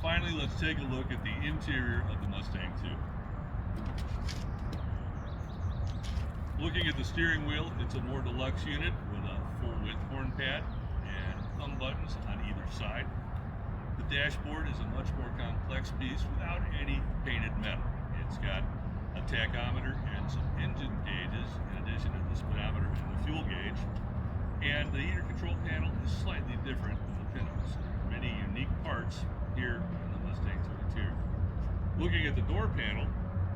finally, let's take a look at the interior of the Mustang II. Looking at the steering wheel, it's a more deluxe unit with a full width horn pad and thumb buttons on either side. The dashboard is a much more complex piece without any painted metal. It's got a tachometer and some engine gauges in addition to the speedometer and the fuel gauge. And the heater control panel is slightly different than the Pintos. There are many unique parts here in the Mustang II interior. Looking at the door panel,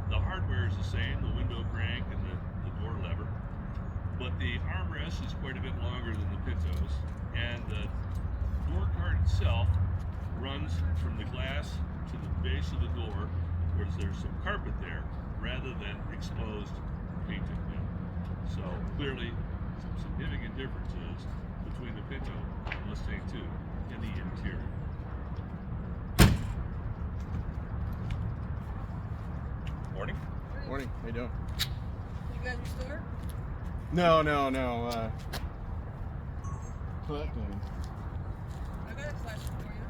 the hardware is the same, the window crank and the door lever, but the armrest is quite a bit longer than the Pintos, and the door card itself runs from the glass to the base of the door, whereas there's some carpet there rather than exposed painted metal. So clearly some significant differences between the Pinto and the Mustang II in the interior. Morning. Morning. How you doing? You got your store? No. But, I got a collection for you.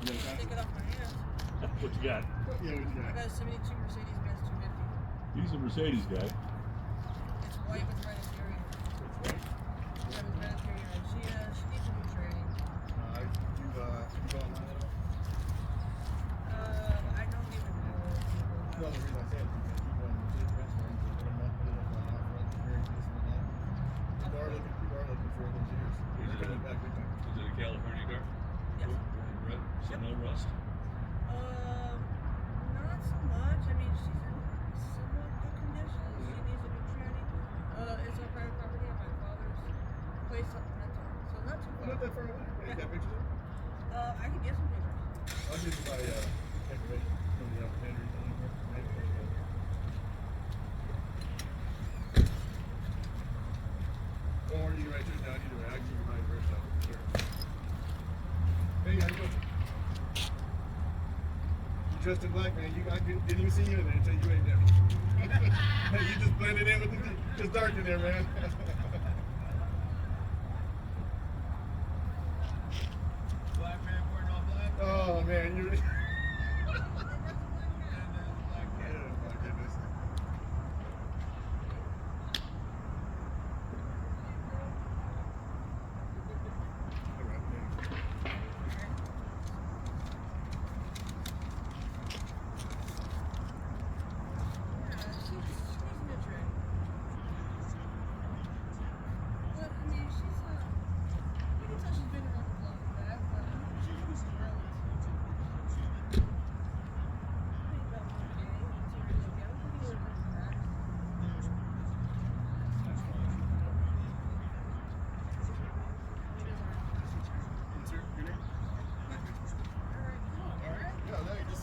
you got a Take it off my hands. What you got? Yeah, what you I got? got a 72 Mercedes-Benz 250. He's a Mercedes guy. It's white with red interior. That's right. Yeah, with red interior. And she needs some new training. You go online at all? I don't even know. No, the reason I say it is because you go on the restaurant and put them up on off-road experience and this and that. You are looking for those years. You're coming back big time. Is it a California car? Yes. Red, so no rust? Not so much. I mean, she's in somewhat good condition. She needs a new tranny. It's on private property on my father's place up in Renton. So not too far. Not that far away. You got pictures of it? I can get some pictures. I'll give you my information from the Henry. Or you can write yours down either way. I can give you mine first. Sure. Hey, how you doing? You dressed in black, man. I didn't even see you in there until you ain't there. You just blended in with it's dark in there, man. Black man wearing all black. Oh man, you.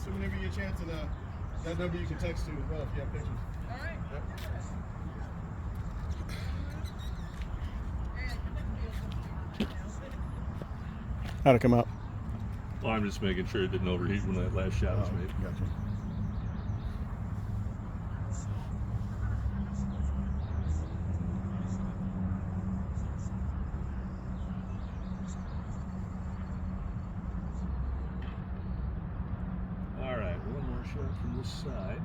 Whenever you get a chance, and that number you can text to as well if you have pictures. All right. Yep. How'd it come out? Well, I'm just making sure it didn't overheat when that last shot was made. Gotcha. All right, one more shot from this side.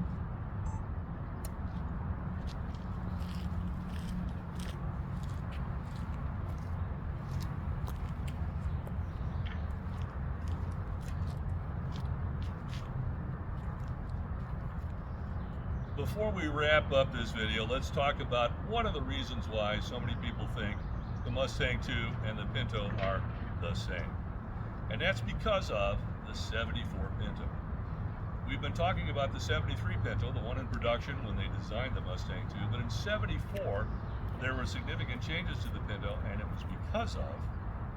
Before we wrap up this video, let's talk about one of the reasons why so many people think the Mustang II and the Pinto are the same. And that's because of the 74 Pinto. We've been talking about the 73 Pinto, the one in production when they designed the Mustang II, but in 74, there were significant changes to the Pinto, and it was because of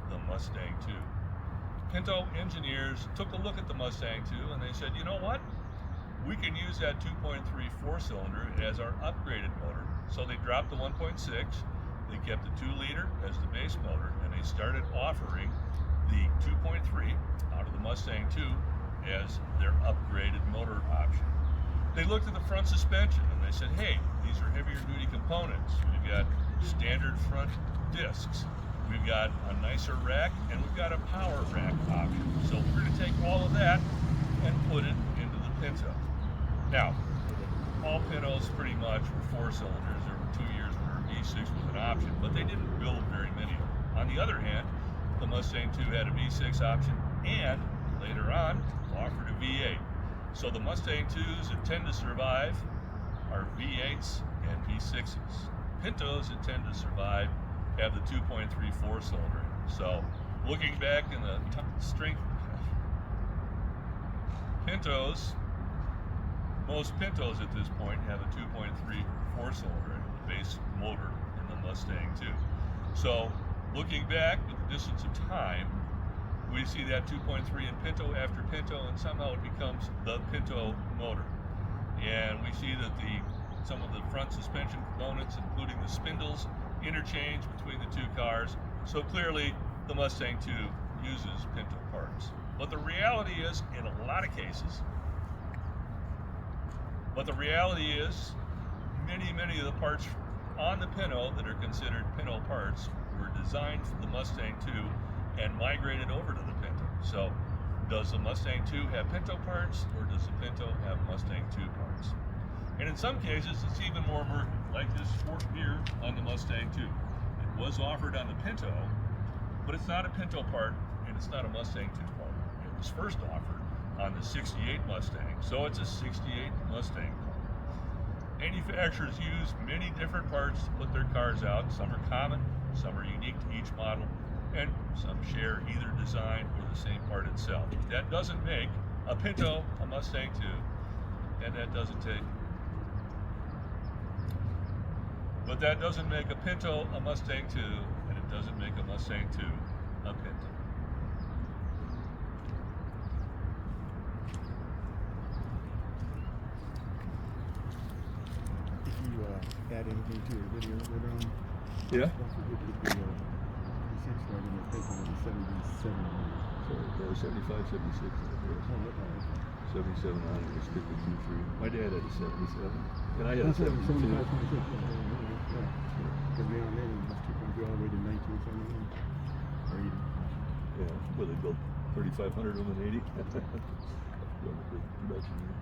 the Mustang II. Pinto engineers took a look at the Mustang II and they said, you know what? We can use that 2.3 4-cylinder as our upgraded motor. So they dropped the 1.6, they kept the 2-liter as the base motor, and they started offering the 2.3 out of the Mustang II as their upgraded motor option. They looked at the front suspension and they said, hey, these are heavier duty components. We've got standard front discs. we've got a nicer rack, and we've got a power rack option. So we're going to take all of that and put it into the Pinto. Now, all Pintos pretty much were 4 cylinders. There were 2 years where V6 was an option, but they didn't build very many of them. On the other hand, the Mustang II had a V6 option, and later on offered a V8. So the Mustang IIs that tend to survive are V8s and V6s. Pintos that tend to survive have the 2.3 4-cylinder. So looking back in the strength, Pintos, most Pintos at this point have a 2.3 4-cylinder base motor in the Mustang II. So looking back with the distance of time, we see that 2.3 in Pinto after Pinto, and somehow it becomes the Pinto motor. And we see that some of the front suspension components, including the spindles, interchange between the two cars. So clearly, the Mustang II uses Pinto parts. But the reality is, in a lot of cases, many of the parts on the Pinto that are considered Pinto parts were designed for the Mustang II and migrated over to the Pinto. So does the Mustang II have Pinto parts, or does the Pinto have Mustang II parts? And in some cases, it's even more murky, like this fork here on the Mustang II. It was offered on the Pinto, but it's not a Pinto part, and it's not a Mustang II part. It was first offered on the 68 Mustang, so it's a 68 Mustang part. Manufacturers use many different parts to put their cars out. Some are common, some are unique to each model, and some share either design or the same part itself. That doesn't make a Pinto a Mustang II, and that doesn't make a Pinto a Mustang II, and it doesn't make a Mustang II a Pinto. If you add anything to your video later on, Yeah? don't forget to put the V6 starting at Pinto with a 77. So that was 75, 76. Oh, okay. 77 on it, we stick with 2.3. My dad had a 77, and I had a That's right, 72. 75, 76. Yeah. Because beyond then, you must keep on all the way to 1971 or 80. Yeah, well, they built 3,500 of them in 80. Big production unit.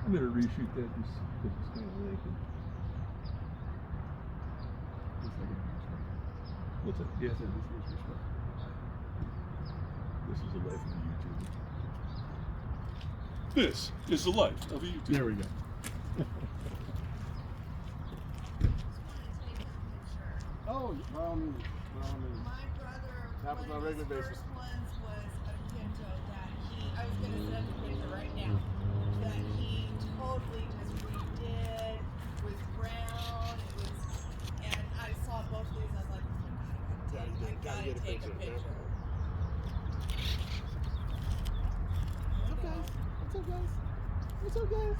I'm going to reshoot that just because it's kind of lengthy. Just like it. What's that? Yes, Yeah, this is respect. this is the life of a YouTuber. This is the life of a YouTuber. There we go. Oh, by all means. By all means. My brother, Happens one on a of his regular first basis. ones was a Pinto that I was going to send a picture right now, that he totally just redid, was brown, and I saw both of these, I was like, oh my God, I gotta take a picture. Okay. What's up, guys? What's up, guys?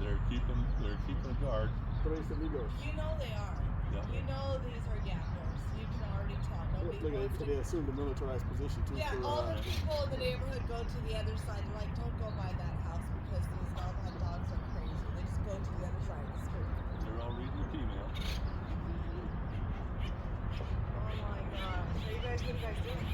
They're keeping guard. Tres amigos. You know they are. Yeah. You know these are gamblers. You can already tell. Nobody Look wants at to. they assumed a militarized position too. Yeah, for, all the people in the neighborhood go to the other side. They're like, don't go by that house because these dog-hot dogs are crazy. They just go to the other side of the street. They're all reading your email. Oh my gosh. So you guys, what are you guys doing?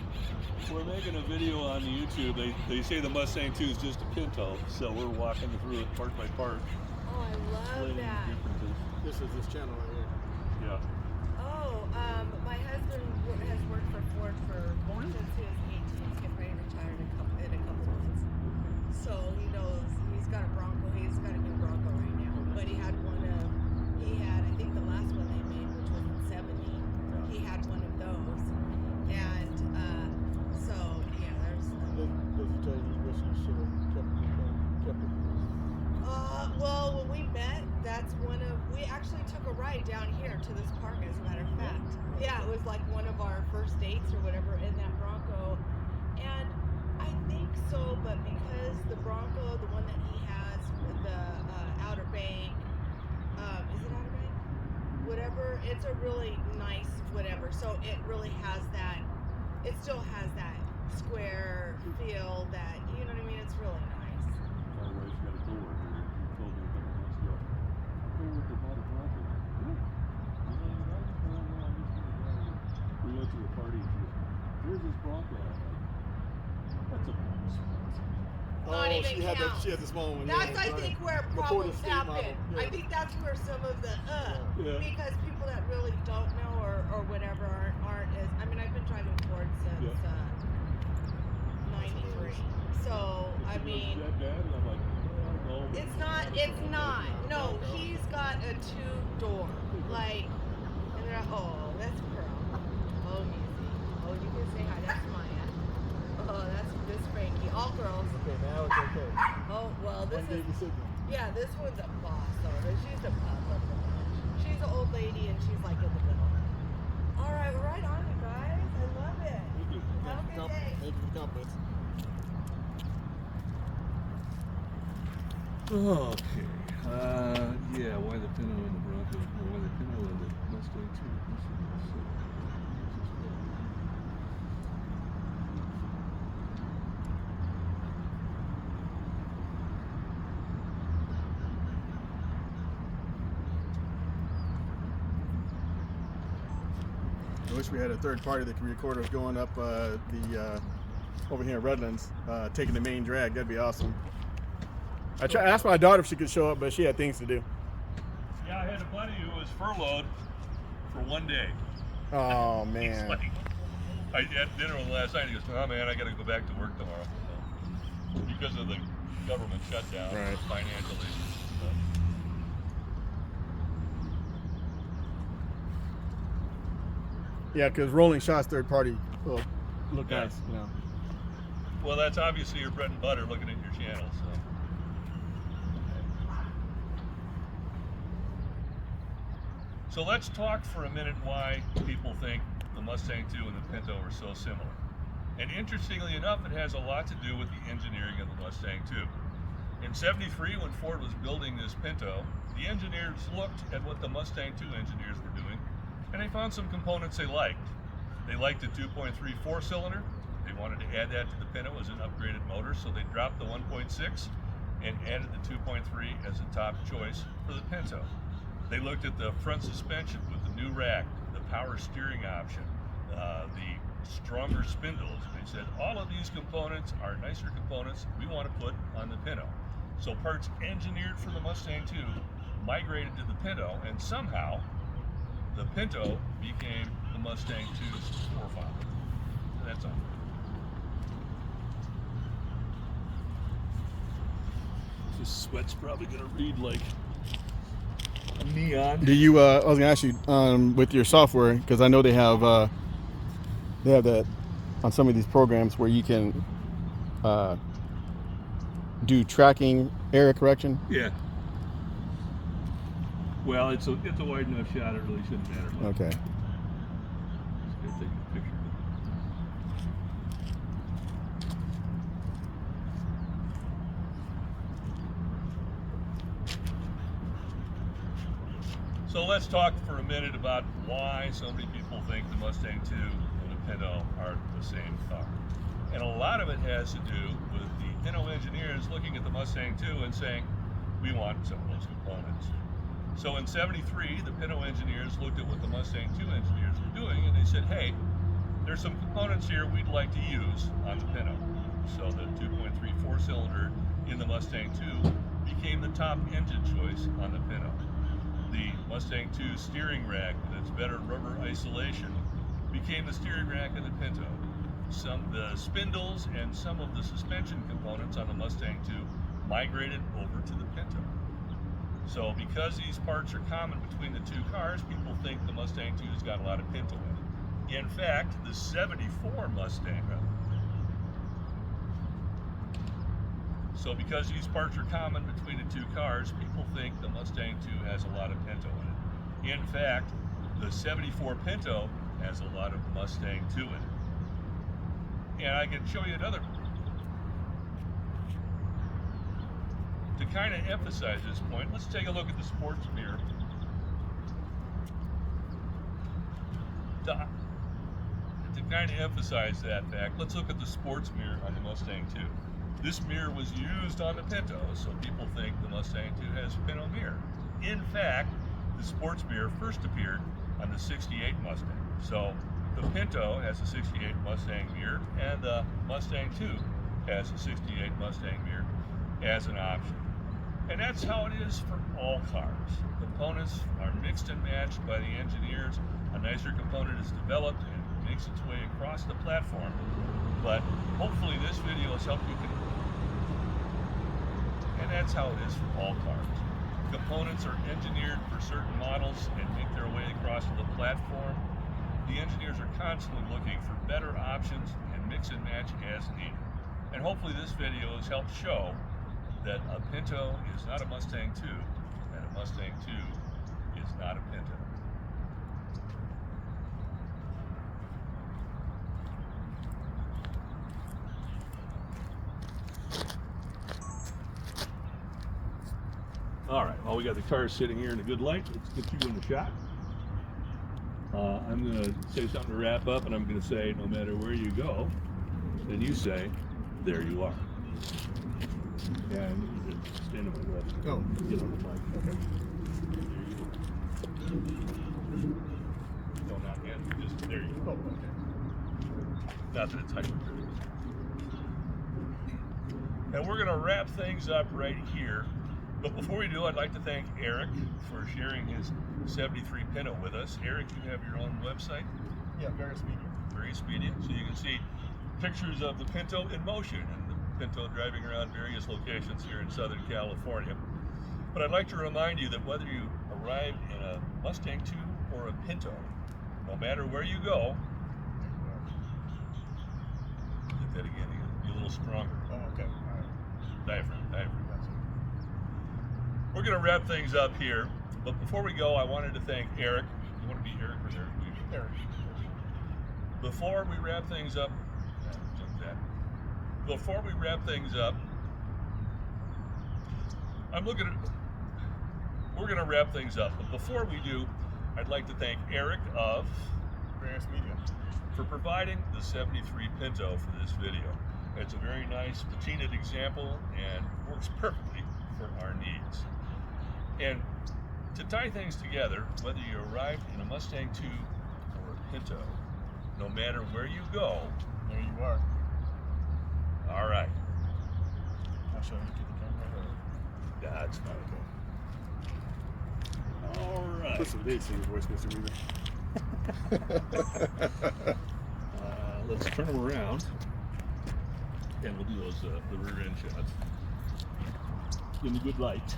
We're making a video on YouTube. They say the Mustang II is just a Pinto, so we're walking through it part by part. Oh, I love explaining that. the differences. This is this channel right here. Yeah. Oh, my husband has worked for Ford since he was 18. He's getting ready to retire in a couple months. So he knows he's got a Bronco. He's got a new Bronco right now. But he had I think the last one they made, which was in 70. He had one of those. And so yeah, there's. Does he tell you wish you should have kept it? Well, when we met, we actually took a ride down here to this park, as a matter of fact. Yeah, it was like one of our first dates or whatever in that Bronco. And I think so, but because the Bronco, the one that he has with the Outer Bank, is it Outer Bank? Whatever, it's a really nice whatever. So it really has that, it still has that square feel that, you know what I mean? It's really nice. My wife's got a coworker here. She told me a couple months ago. Coworker bought a Bronco. Yeah. You know, I just don't know. I'm just gonna drive Bronco. That's a bonus. Not even she had count. she had the small one. That's yeah, I right. think where Before the problems state happen. model, yeah. I think that's where some of the Yeah. because people that really don't know or whatever aren't as I mean I've been driving Ford since '93. So I mean That bad? And I'm like, well, no. it's not. No, he's got a 2-door. Like and they're oh that's Pearl. Oh easy. Oh you can say hi, that's Maya. Oh that's Miss Frankie. All girls. Okay, now it's okay. Oh well this One is gave you signal. yeah, this one's a boss owner. She's a pup of the bunch. She's an old lady and she's like in the middle. All right, right on you guys. I love it. Thank you. Have a good day. Thank you for the compliments. Okay. Yeah, why the Pinto and the Bronco? Or why the Pinto and the Mustang too? This is so- I wish we had a third party that could record us going up over here in Redlands, taking the main drag. That'd be awesome. I asked my daughter if she could show up, but she had things to do. Yeah, I had a buddy who was furloughed for one day. Oh He's man. like, I had dinner with him last night. He goes, "Oh man, I got to go back to work tomorrow because of the government shutdown, Right. financial issues." Yeah, because Rolling Shots third party look Yeah. nice, you know. Well, that's obviously your bread and butter. Looking at your channel, so. So let's talk for a minute why people think the Mustang II and the Pinto are so similar. And interestingly enough, it has a lot to do with the engineering of the Mustang II. In '73, when Ford was building this Pinto, the engineers looked at what the Mustang II engineers were doing, and they found some components they liked. They liked the 2.3 4-cylinder. They wanted to add that to the Pinto as an upgraded motor, so they dropped the 1.6 and added the 2.3 as a top choice for the Pinto. They looked at the front suspension with the new rack, the power steering option, the stronger spindles. They said all of these components are nicer components we want to put on the Pinto. So parts engineered for the Mustang II migrated to the Pinto, and somehow the Pinto became the Mustang II's forefather. That's all. This sweat's probably gonna read like a neon. Do you? I was gonna ask you with your software because I know they have that on some of these programs where you can do tracking error correction. Yeah. Well, it's a wide enough shot. It really shouldn't matter much. Okay. Just gotta take a picture. So let's talk for a minute about why so many people think the Mustang II and the Pinto are the same car. And a lot of it has to do with the Pinto engineers looking at the Mustang II and saying, we want some of those components. So in '73, the Pinto engineers looked at what the Mustang II engineers were doing and they said, hey, there's some components here we'd like to use on the Pinto. So the 2.3 4-cylinder in the Mustang II became the top engine choice on the Pinto. The Mustang II steering rack with its better rubber isolation became the steering rack of the Pinto. The spindles and some of the suspension components on the Mustang II migrated over to the Pinto. So because these parts are common between the two cars, people think the Mustang II has got a lot of Pinto in it. In fact, the '74 Mustang. So because these parts are common between the two cars, people think the Mustang II has a lot of Pinto in it. In fact, the '74 Pinto has a lot of Mustang II in it. And I can show you another. To kind of emphasize this point, let's take a look at the sports mirror. To kind of emphasize that fact, let's look at the sports mirror on the Mustang II. This mirror was used on the Pinto, so people think the Mustang II has a Pinto mirror. In fact, the sports mirror first appeared on the '68 Mustang. So The Pinto has a 68 Mustang mirror, and the Mustang 2 has a 68 Mustang mirror as an option. And that's how it is for all cars. Components are mixed and matched by the engineers. A nicer component is developed and makes its way across the platform. But hopefully this video has helped you. And that's how it is for all cars. Components are engineered for certain models and make their way across the platform. The engineers are constantly looking for better options and mix and match as needed. And hopefully this video has helped show that a Pinto is not a Mustang 2, and a Mustang 2 is not a Pinto. All right, well, we got the car sitting here in a good light. Let's get you in the shot. I'm going to say something to wrap up, and I'm going to say, no matter where you go, then you say, there you are. Yeah, I need to stand on my left. Oh. Get on the mic. Okay. There you go. No, not yet. Just there you go. Oh, okay. Not that it's hypercritical. And we're going to wrap things up right here. But before we do, I'd like to thank Eric for sharing his 73 Pinto with us. Eric, you have your own website? Yeah, Various Media. Various Media. So you can see pictures of the Pinto in motion and the Pinto driving around various locations here in Southern California. But I'd like to remind you that whether you arrive in a Mustang 2 or a Pinto, no matter where you go, get that again, be a little stronger. Oh, okay. All right. Diaphragm. Gotcha. We're going to wrap things up here, but before we go, I wanted to thank Eric. You want to be Eric or Eric? Eric. Before we wrap things up, before we wrap things up, we're going to wrap things up, but before we do, I'd like to thank Eric of Various Media for providing the 73 Pinto for this video. It's a very nice patinaed example and works perfectly for our needs. And to tie things together, whether you arrived in a Mustang 2 or a Pinto, no matter where you go, there you are. All right. I'll show you to the camera. That's fine. All right. Put some bass in your voice, Mr. Weaver. Let's turn them around, and we'll do those the rear end shots in the good light.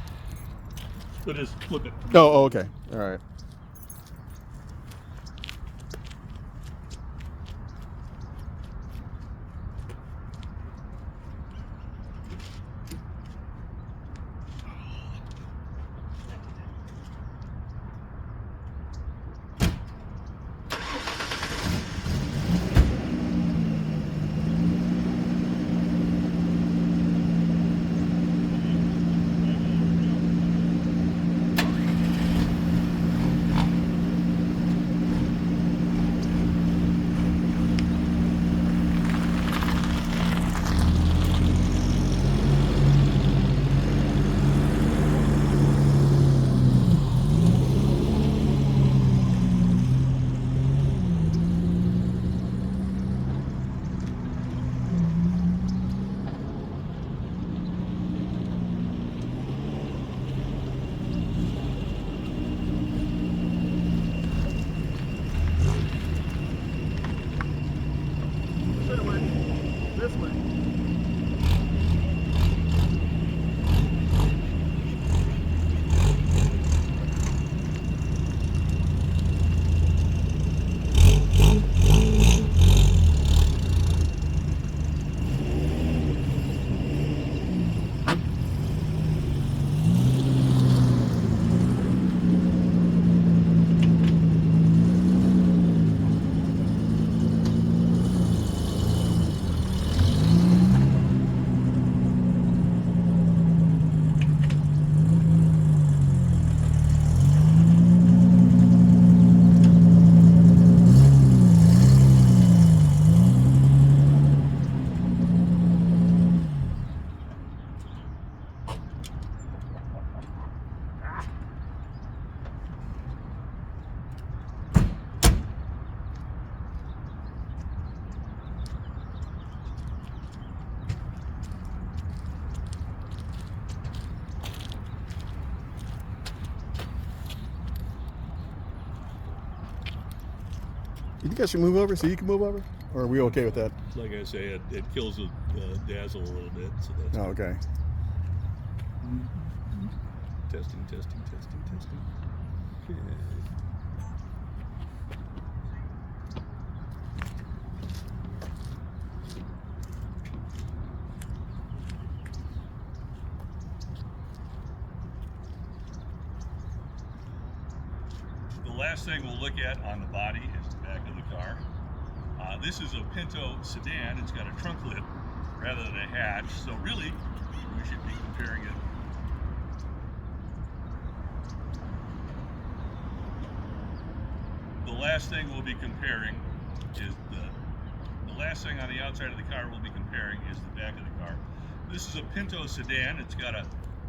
So just flip it. Oh, okay. All right. You guys should move over so you can move over? Or are we okay with that? Like I say, it kills the dazzle a little bit, so that's Oh, okay. testing. Okay. The last thing we'll look at on the body is the back of the car. This is a Pinto sedan. It's got a trunk lid rather than a hatch, so really we should be comparing it. The last thing we'll be comparing is the last thing on the outside of the car we'll be comparing is the back of the car. This is a Pinto sedan. It's got a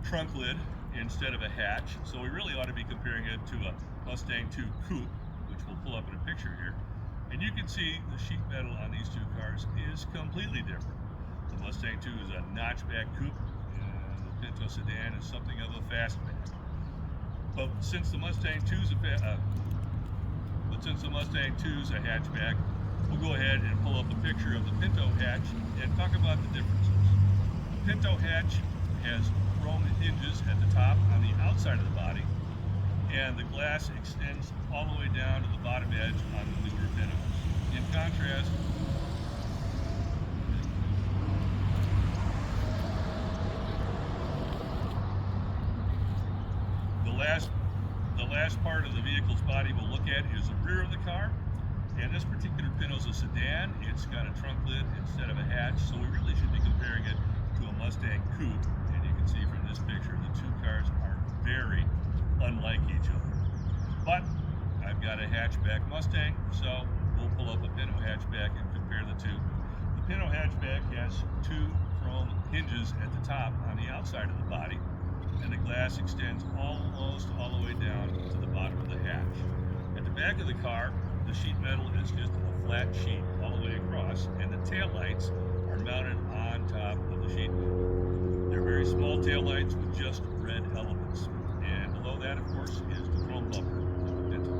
trunk lid instead of a hatch, so we really ought to be comparing it to a Mustang II Coupe, which we'll pull up in a picture here. And you can see the sheet metal on these two cars is completely different. The Mustang II is a notchback coupe, and the Pinto sedan is something of a fastback. But since the Mustang II is a hatchback, we'll go ahead and pull up a picture of the Pinto hatch and talk about the differences. The Pinto hatch has chrome hinges at the top on the outside of the body, and the glass extends all the way down to the bottom edge on the newer Pintos. In contrast, the last part of the vehicle's body we'll look at is the rear of the car. And this particular Pinto is a sedan. It's got a trunk lid instead of a hatch, so we really should be comparing it to a Mustang Coupe. And you can see from this picture, the two cars are very unlike each other. But I've got a hatchback Mustang, so we'll pull up a Pinto hatchback and compare the two. The Pinto hatchback has two chrome hinges at the top on the outside of the body, and the glass extends almost all the way down to the bottom of the hatch. At the back of the car, the sheet metal is just a flat sheet all the way across, and the taillights are mounted on top of the sheet metal. They're very small taillights with just red elements. And below that, of course, is the chrome bumper of the Pinto.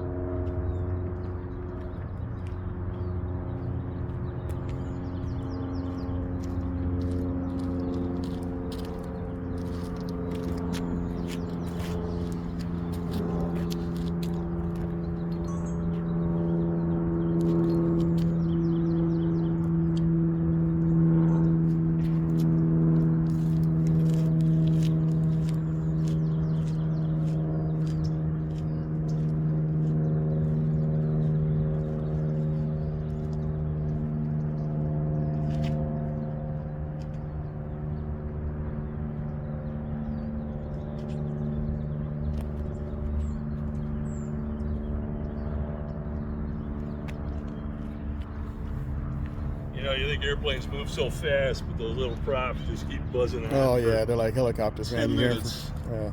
You know, you think airplanes move so fast, but those little props just keep buzzing around. Oh, for yeah, they're like helicopters, man. 10 You hear 'em minutes. from-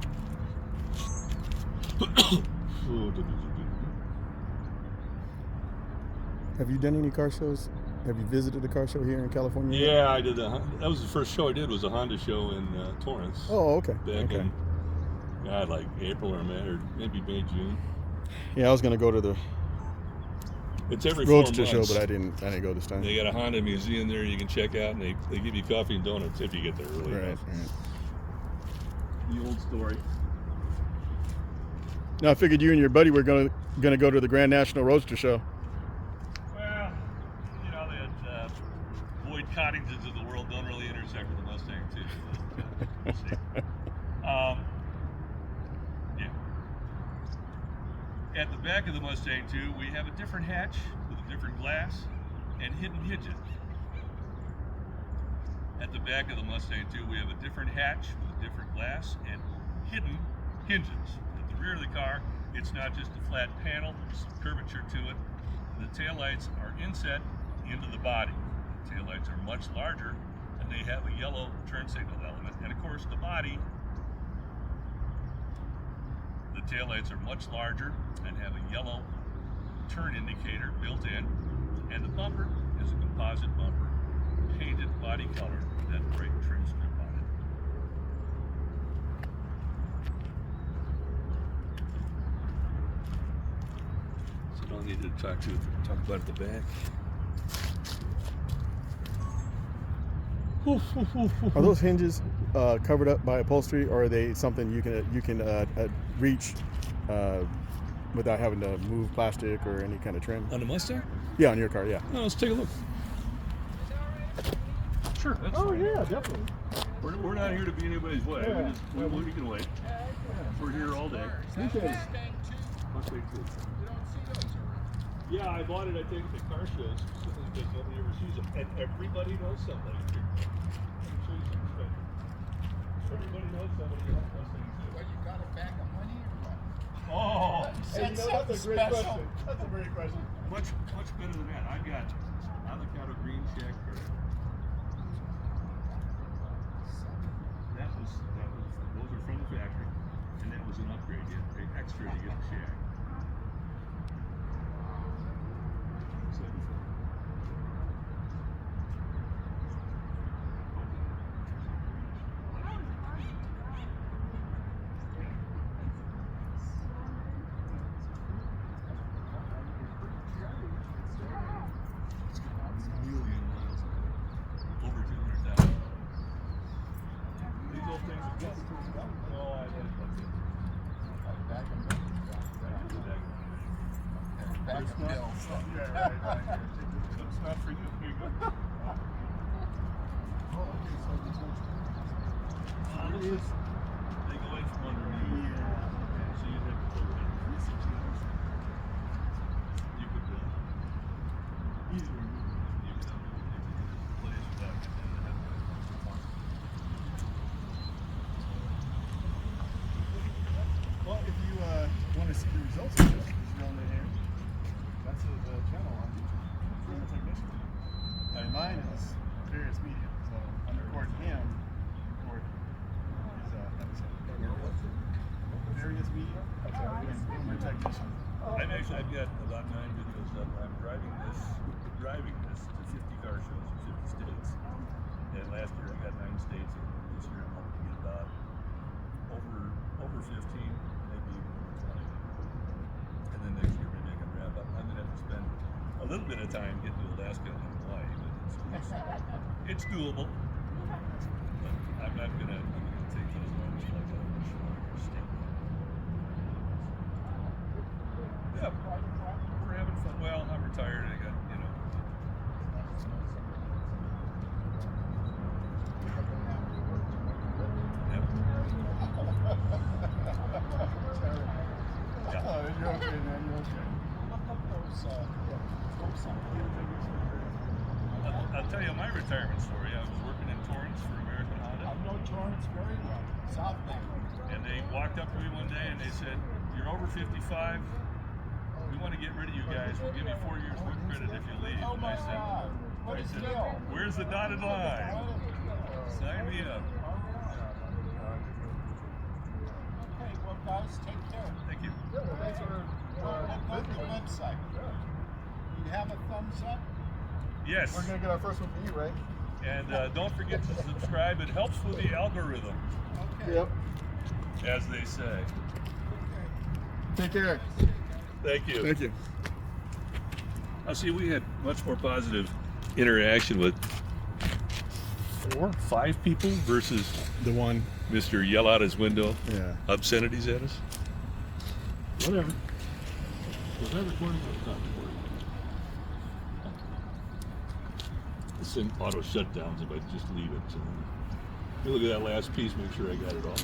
Have you done any car shows? Have you visited a car show here in California? yet? Yeah, I did. That was the first show I did. Was a Honda show in Torrance. Oh, okay. Back Okay. in, God, like April or May, or maybe May, June. Yeah, I was gonna go to the It's every 4 Roadster show, months. but I didn't go this time. They got a Honda museum there you can check out, and they give you coffee and donuts if you get there early Right, enough. right. The old story. Now I figured you and your buddy were gonna go to the Grand National Roadster show. Well, you know, that Boyd Coddingtons of the world don't really intersect with the Mustang, too. So we'll see. Yeah. At the back of the Mustang, too, we have a different hatch with a different glass and hidden hinges. At the back of the Mustang, too, we have a different hatch with a different glass and hidden hinges. At the rear of the car, it's not just a flat panel, there's some curvature to it. The taillights are inset into the body. The taillights are much larger, and they have a yellow turn signal element. And of course, the body, the taillights are much larger and have a yellow turn indicator built in. And the bumper is a composite bumper, painted body color with that bright trim strip on it. It's an I'll need to talk about at the back. Are those hinges covered up by upholstery, or are they something you can reach without having to move plastic or any kind of trim? On the Mustang? Yeah, on your car, yeah. Oh, let's take a look. Sure, that's fine. yeah, definitely. We're not here to be anybody's way. Yeah. We can wait. We're here all day. Okay. Mustang too. Yeah, I bought it, I think, at the car shows because nobody ever sees them. And everybody knows somebody. Here, let me show you something special. Everybody knows somebody who has Mustangs too. Well, you got a bag of money or what? Oh! Hey, that's a great question. That's a great question. Much better than that. I got avocado green shack card. Those are from the factory, and that was an upgrade. You had to pay extra to get the shack. Over 200,000. These old things are good. No, I didn't. Bag of money. Bag of bills. Yeah, right. It's not for you. Here you go. They go in from underneath. So you'd have to put it in. You could easily remove it. You could place it back and then have Well, if you want to see the results of this, just go in here. That's the channel on YouTube. From the technician. And mine is Various Media, so I'm recording him. Record his episode. Various Media. And my technician. I've got about 9 videos up. I'm driving this to 50 car shows in 50 states. And last year I got 9 states, and this year I'm hoping to get about over 15, maybe even over 20. And then next year maybe I can wrap up. I'm gonna have to spend a little bit of time getting to Alaska and Hawaii, but it's doable. But I'm not gonna take those ones like a short step. Yeah, we're having fun. Well, I'm retired. I got, Yep. Yeah. Oh, you're okay, man. You're okay. I'll tell you my retirement story. I was working in Torrance for American I Honda, know Torrance very well. South Bank. and they walked up to me one day and they said, "You're over 55. We want to get rid of you guys. We'll give you 4 years work credit if you leave." Oh And my I said, God. What a I said, deal. "Where's the dotted line? Sign me up." Okay, well, guys, take care. Thank you. Thanks for Go to the website. You have a thumbs up? Yes. We're gonna get our first one from you, right? And don't forget to subscribe. It helps with the algorithm, Okay. Yep. as they say. Okay. Take care. Thank you. Thank you. I see we had much more positive interaction with 4, 5 people versus The one. Mr. Yell Out His Window Yeah. obscenities at us. Whatever. Was that recording or was that recording? This thing auto shutdowns if I just leave it. So, look at that last piece, make sure I got it all.